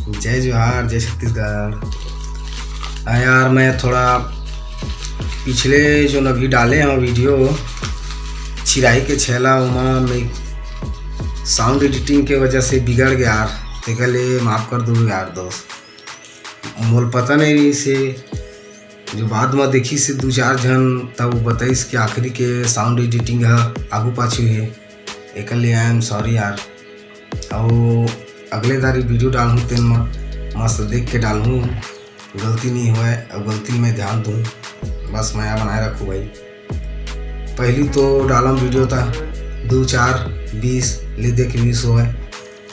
जय जोहार, जय छत्तीसगढ़। यार मैं थोड़ा पिछले जो अभी डाले हैं वीडियो चिराई के छेला उमा में साउंड एडिटिंग के वजह से बिगड़ गया यार, तेरे लिए माफ़ कर दो यार दोस्त। मोल पता नहीं से जो बाद में देखी से दो चार जन तब बताइस कि आखिरी के साउंड एडिटिंग है आगू पाछू है, एक लिए आई एम सॉरी यार। और अगले दारी वीडियो डालूँ तेन में मस्त देख के डालूँ, गलती नहीं हुआ और गलती में ध्यान दूँ, बस मैं बनाए रखूँ भाई। पहली तो डालम वीडियो था 2 4 20 ले दे के 20 हो है,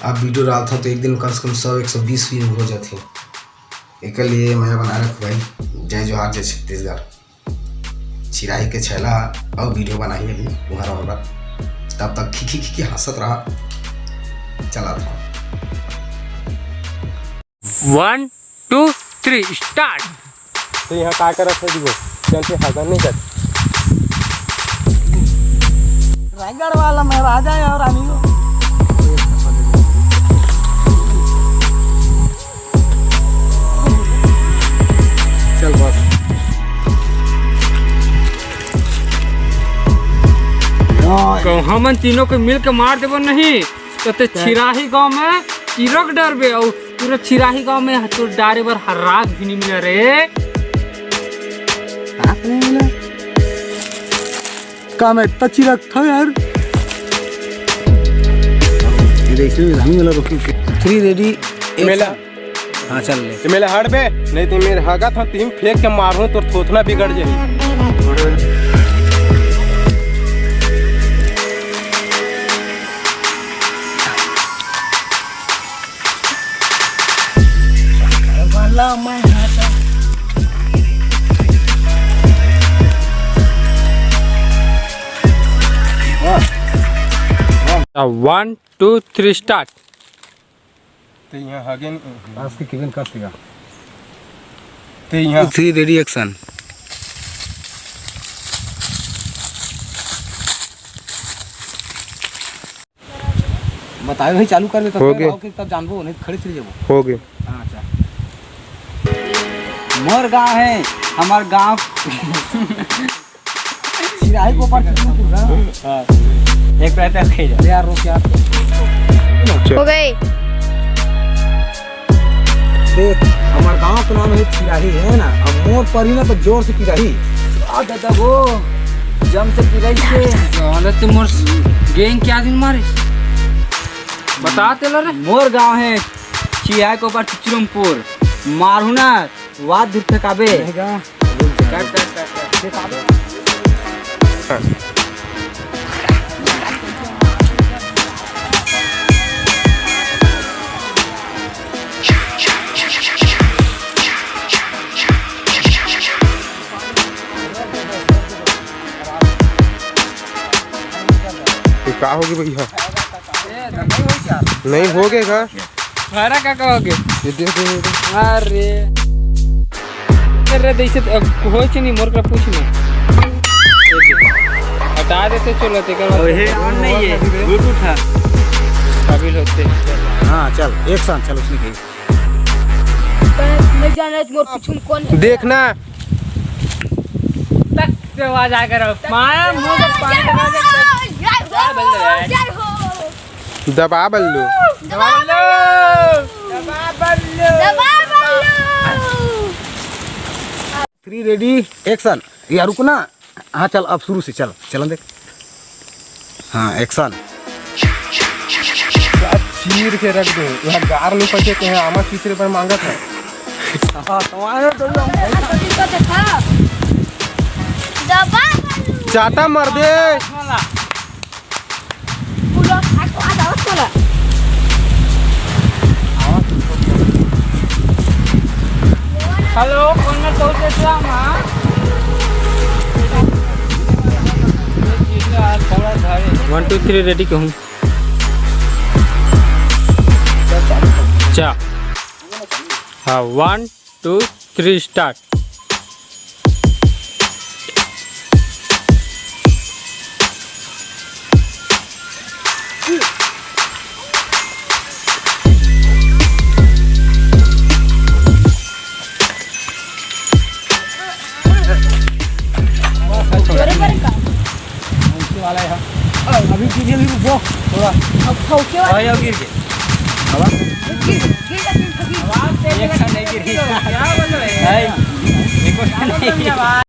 अब वीडियो डालता हूँ तो एक दिन कम से कम 100 120 व्यू हो जाते हैं, एक लिए मैं बनाए रखूँ भाई। जय जोहार, जय छत्तीसगढ़। चिराई के छेला और वीडियो बनाई अभी उहर होगा, तब तक खी हंसत रहा, चला था 1 2 3 स्टार्ट। तो यहाँ क्या कर रखा है चल से हगा नहीं कर रायगढ़ वाला महाराजा है और रानी हो। चल बस हमन तीनों को मिल के मार देबो नहीं तो चिराही गांव में चिरक डरबे और पूरा चिराही गांव में तो डारे बर हराक भी नहीं मिले रे। काम है इतना चिरक था यार। इसमें हम मिला रुकी 3 रेडी मेला। हाँ चल ले तो मेला हट बे, नहीं तो मेरे हगा था तीन फेंक के मारूं तो थोथना बिगड़ जाए। वाला मैं हाथा 1 2 3 स्टार्ट। तो यहाँ हगे आज की केविन कर दिया। तो यहाँ 3 रेडी एक्शन। बताओ भाई चालू कर ले हो गए। तब जानबो नहीं तो खड़े चले जाबो। हो गए। हाँ चल। मोर गांव है हमार गांव चिराई को पर एक पैसा खे जा यार रुक यार। हो गई। देख हमार गांव का नाम है चिराही है ना, अब मोर पर ही ना तो जोर से चिराही आ दादा वो जम से चिराही से हालत तो मोर गैंग क्या दिन मारे बता तेला रे। मोर गांव है चिराई को पर चिरमपुर मारहुना वाद दूर फेंकाबे क्या होगी भैया? नहीं हो गएगा। हरा क्या कहोगे? ये देखो अरे अरे जैसे हो नहीं मोर का पूछ नहीं हटा देते चलो ऑन नहीं है ब्लूटूथ है काबिल होते। हाँ चल एक साथ चल उसने कही मैं जाना मोर पीछे कौन है? देखना तक से आवाज आ कर माया मुंह में पानी लगा दे। दबा बल्लू दबा लो दबा लो 3 रेडी एक्शन। यार रुकना। हाँ चल अब शुरू से चल चलन देख। हाँ एक्शन। चीर के रख दो यहाँ गार नहीं पचे तो आमा 30 रुपये मांगा था। चाटा मर दे। हेलो कौन में तो से मां 1 2 3 रेडी कहूँ चा। हाँ 1 2 3 स्टार्ट। जोरे पर का वाला है अभी गिरे भी रुको थोड़ा अब फौके वाला आया गिर के गिर आवाज से नहीं गिरी क्या बोल रहे हैं देखो नहीं